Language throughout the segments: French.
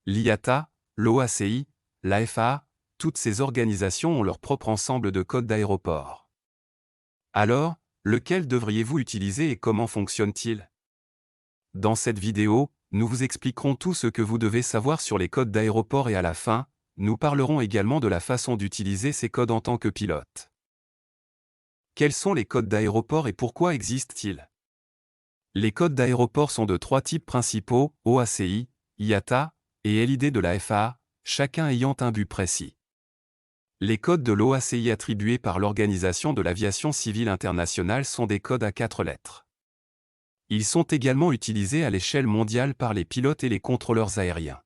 L'IATA, l'OACI, la FAA, toutes ces organisations ont leur propre ensemble de codes d'aéroport. Alors, lequel devriez-vous utiliser et comment fonctionne-t-il? Dans cette vidéo, nous vous expliquerons tout ce que vous devez savoir sur les codes d'aéroport et à la fin, nous parlerons également de la façon d'utiliser ces codes en tant que pilote. Quels sont les codes d'aéroport et pourquoi existent-ils? Les codes d'aéroport sont de trois types principaux, OACI, IATA et LID de la FAA, chacun ayant un but précis. Les codes de l'OACI attribués par l'Organisation de l'aviation civile internationale sont des codes à 4 lettres. Ils sont également utilisés à l'échelle mondiale par les pilotes et les contrôleurs aériens.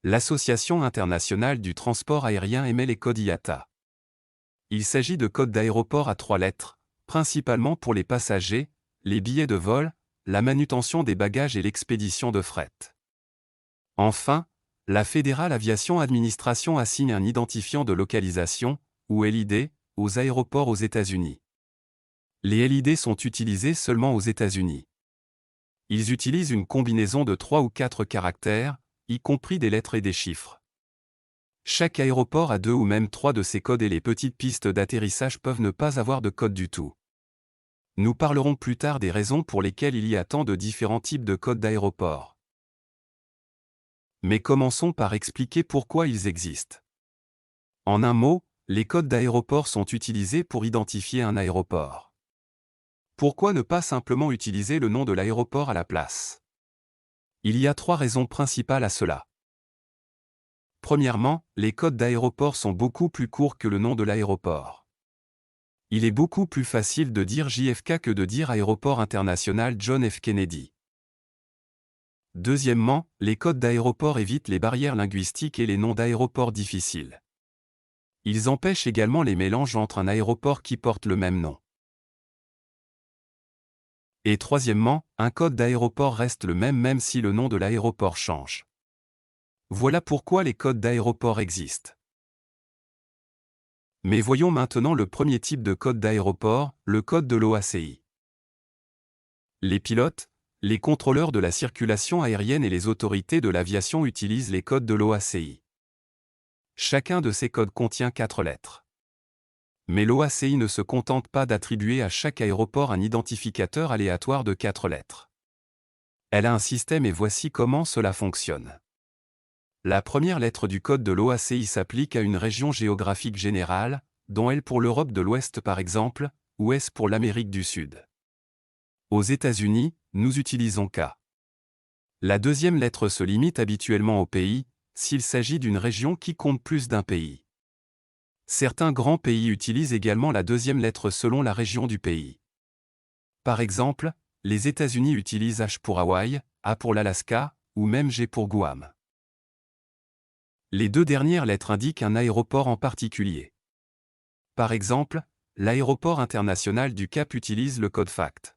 L'Association internationale du transport aérien émet les codes IATA. Il s'agit de codes d'aéroport à 3 lettres, principalement pour les passagers, les billets de vol, la manutention des bagages et l'expédition de fret. Enfin, la Fédérale Aviation Administration assigne un identifiant de localisation, ou LID, aux aéroports aux États-Unis. Les LID sont utilisés seulement aux États-Unis. Ils utilisent une combinaison de 3 ou 4 caractères, y compris des lettres et des chiffres. Chaque aéroport a 2 ou même 3 de ces codes et les petites pistes d'atterrissage peuvent ne pas avoir de code du tout. Nous parlerons plus tard des raisons pour lesquelles il y a tant de différents types de codes d'aéroport. Mais commençons par expliquer pourquoi ils existent. En un mot, les codes d'aéroport sont utilisés pour identifier un aéroport. Pourquoi ne pas simplement utiliser le nom de l'aéroport à la place? Il y a 3 raisons principales à cela. Premièrement, les codes d'aéroport sont beaucoup plus courts que le nom de l'aéroport. Il est beaucoup plus facile de dire JFK que de dire Aéroport international John F. Kennedy. Deuxièmement, les codes d'aéroport évitent les barrières linguistiques et les noms d'aéroports difficiles. Ils empêchent également les mélanges entre un aéroport qui porte le même nom. Et troisièmement, un code d'aéroport reste le même si le nom de l'aéroport change. Voilà pourquoi les codes d'aéroport existent. Mais voyons maintenant le premier type de code d'aéroport, le code de l'OACI. Les pilotes, les contrôleurs de la circulation aérienne et les autorités de l'aviation utilisent les codes de l'OACI. Chacun de ces codes contient 4 lettres. Mais l'OACI ne se contente pas d'attribuer à chaque aéroport un identificateur aléatoire de 4 lettres. Elle a un système et voici comment cela fonctionne. La première lettre du code de l'OACI s'applique à une région géographique générale, dont L pour l'Europe de l'Ouest par exemple, ou S pour l'Amérique du Sud. Aux États-Unis, nous utilisons K. La deuxième lettre se limite habituellement au pays, s'il s'agit d'une région qui compte plus d'un pays. Certains grands pays utilisent également la deuxième lettre selon la région du pays. Par exemple, les États-Unis utilisent H pour Hawaï, A pour l'Alaska, ou même G pour Guam. Les 2 dernières lettres indiquent un aéroport en particulier. Par exemple, l'aéroport international du Cap utilise le code FACT.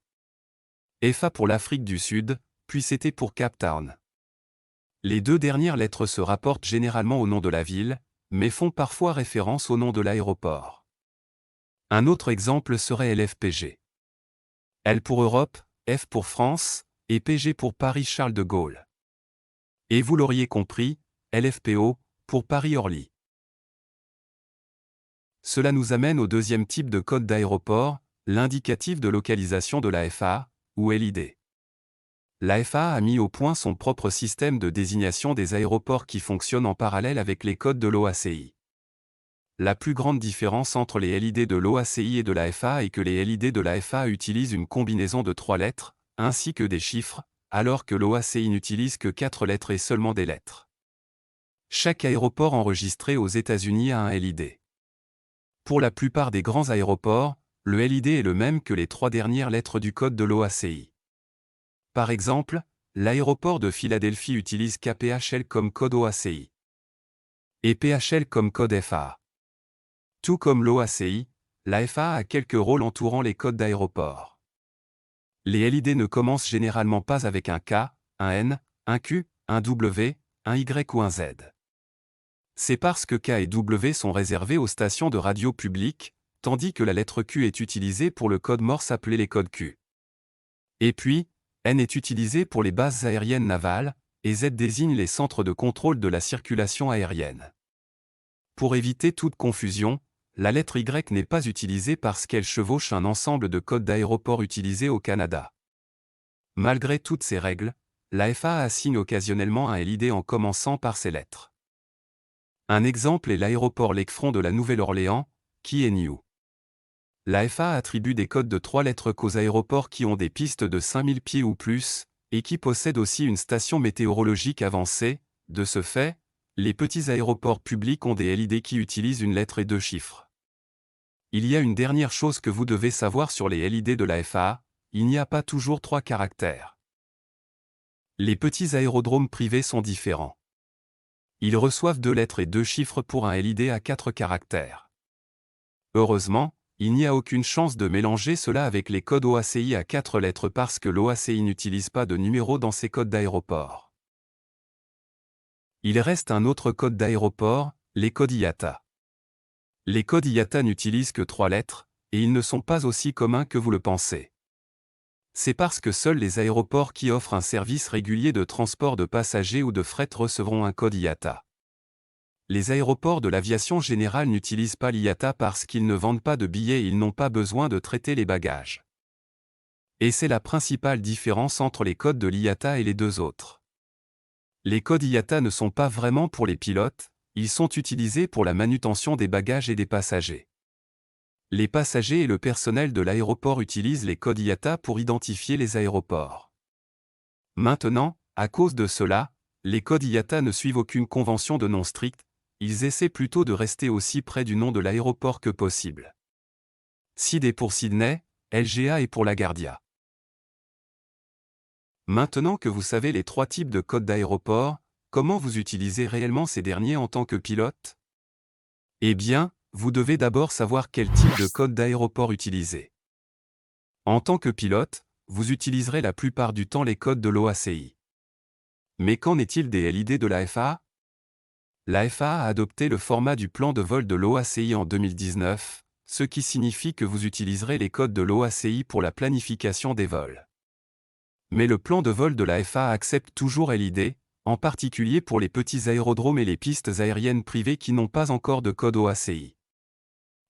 FA pour l'Afrique du Sud, puis CT pour Cape Town. Les 2 dernières lettres se rapportent généralement au nom de la ville, mais font parfois référence au nom de l'aéroport. Un autre exemple serait LFPG. L pour Europe, F pour France, et PG pour Paris-Charles de Gaulle. Et vous l'auriez compris, LFPO, pour Paris-Orly. Cela nous amène au deuxième type de code d'aéroport, l'indicatif de localisation de la FAA, ou LID. La FAA a mis au point son propre système de désignation des aéroports qui fonctionne en parallèle avec les codes de l'OACI. La plus grande différence entre les LID de l'OACI et de la FAA est que les LID de la FAA utilisent une combinaison de 3 lettres, ainsi que des chiffres, alors que l'OACI n'utilise que 4 lettres et seulement des lettres. Chaque aéroport enregistré aux États-Unis a un LID. Pour la plupart des grands aéroports, le LID est le même que les 3 dernières lettres du code de l'OACI. Par exemple, l'aéroport de Philadelphie utilise KPHL comme code OACI et PHL comme code FAA. Tout comme l'OACI, la FAA a quelques rôles entourant les codes d'aéroport. Les LID ne commencent généralement pas avec un K, un N, un Q, un W, un Y ou un Z. C'est parce que K et W sont réservés aux stations de radio publiques, tandis que la lettre Q est utilisée pour le code Morse appelé les codes Q. Et puis, N est utilisé pour les bases aériennes navales, et Z désigne les centres de contrôle de la circulation aérienne. Pour éviter toute confusion, la lettre Y n'est pas utilisée parce qu'elle chevauche un ensemble de codes d'aéroport utilisés au Canada. Malgré toutes ces règles, la FAA assigne occasionnellement un LID en commençant par ces lettres. Un exemple est l'aéroport Lakefront de la Nouvelle-Orléans, qui est New. La FAA attribue des codes de 3 lettres qu'aux aéroports qui ont des pistes de 5000 pieds ou plus, et qui possèdent aussi une station météorologique avancée. De ce fait, les petits aéroports publics ont des LID qui utilisent une lettre et 2 chiffres. Il y a une dernière chose que vous devez savoir sur les LID de la FAA, il n'y a pas toujours 3 caractères. Les petits aérodromes privés sont différents. Ils reçoivent 2 lettres et 2 chiffres pour un LID à 4 caractères. Heureusement, il n'y a aucune chance de mélanger cela avec les codes OACI à 4 lettres parce que l'OACI n'utilise pas de numéro dans ses codes d'aéroport. Il reste un autre code d'aéroport, les codes IATA. Les codes IATA n'utilisent que 3 lettres, et ils ne sont pas aussi communs que vous le pensez. C'est parce que seuls les aéroports qui offrent un service régulier de transport de passagers ou de fret recevront un code IATA. Les aéroports de l'aviation générale n'utilisent pas l'IATA parce qu'ils ne vendent pas de billets et ils n'ont pas besoin de traiter les bagages. Et c'est la principale différence entre les codes de l'IATA et les deux autres. Les codes IATA ne sont pas vraiment pour les pilotes, ils sont utilisés pour la manutention des bagages et des passagers. Les passagers et le personnel de l'aéroport utilisent les codes IATA pour identifier les aéroports. Maintenant, à cause de cela, les codes IATA ne suivent aucune convention de nom strict, ils essaient plutôt de rester aussi près du nom de l'aéroport que possible. SID est pour Sydney, LGA est pour LaGuardia. Maintenant que vous savez les 3 types de codes d'aéroport, comment vous utilisez réellement ces derniers en tant que pilote? Eh bien, vous devez d'abord savoir quel type de code d'aéroport utiliser. En tant que pilote, vous utiliserez la plupart du temps les codes de l'OACI. Mais qu'en est-il des LID de la FAA? La FAA a adopté le format du plan de vol de l'OACI en 2019, ce qui signifie que vous utiliserez les codes de l'OACI pour la planification des vols. Mais le plan de vol de la FAA accepte toujours LID, en particulier pour les petits aérodromes et les pistes aériennes privées qui n'ont pas encore de code OACI.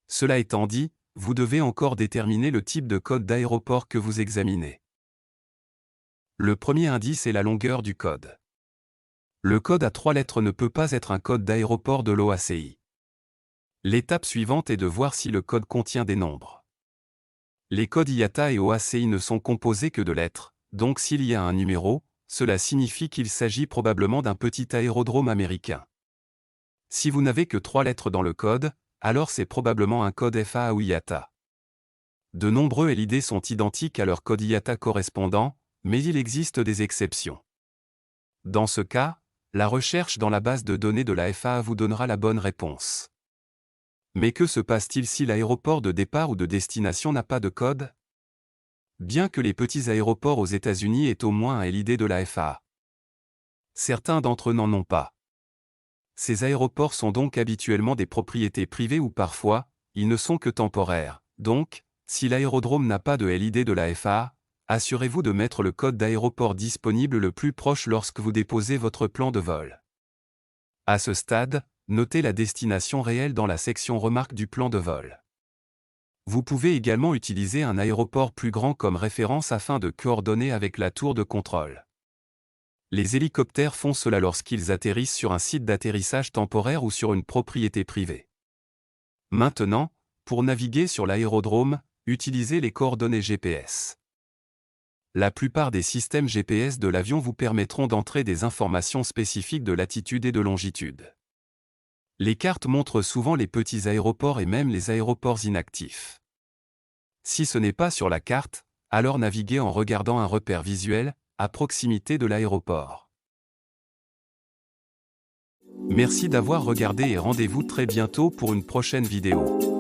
Cela étant dit, vous devez encore déterminer le type de code d'aéroport que vous examinez. Le premier indice est la longueur du code. Le code à 3 lettres ne peut pas être un code d'aéroport de l'OACI. L'étape suivante est de voir si le code contient des nombres. Les codes IATA et OACI ne sont composés que de lettres, donc s'il y a un numéro, cela signifie qu'il s'agit probablement d'un petit aérodrome américain. Si vous n'avez que 3 lettres dans le code, alors c'est probablement un code FAA ou IATA. De nombreux LID sont identiques à leur code IATA correspondant, mais il existe des exceptions. Dans ce cas, la recherche dans la base de données de la FAA vous donnera la bonne réponse. Mais que se passe-t-il si l'aéroport de départ ou de destination n'a pas de code? Bien que les petits aéroports aux États-Unis aient au moins un LID de la FAA. Certains d'entre eux n'en ont pas. Ces aéroports sont donc habituellement des propriétés privées ou parfois, ils ne sont que temporaires. Donc, si l'aérodrome n'a pas de LID de la FAA, assurez-vous de mettre le code d'aéroport disponible le plus proche lorsque vous déposez votre plan de vol. À ce stade, notez la destination réelle dans la section remarques du plan de vol. Vous pouvez également utiliser un aéroport plus grand comme référence afin de coordonner avec la tour de contrôle. Les hélicoptères font cela lorsqu'ils atterrissent sur un site d'atterrissage temporaire ou sur une propriété privée. Maintenant, pour naviguer sur l'aérodrome, utilisez les coordonnées GPS. La plupart des systèmes GPS de l'avion vous permettront d'entrer des informations spécifiques de latitude et de longitude. Les cartes montrent souvent les petits aéroports et même les aéroports inactifs. Si ce n'est pas sur la carte, alors naviguez en regardant un repère visuel, à proximité de l'aéroport. Merci d'avoir regardé et rendez-vous très bientôt pour une prochaine vidéo.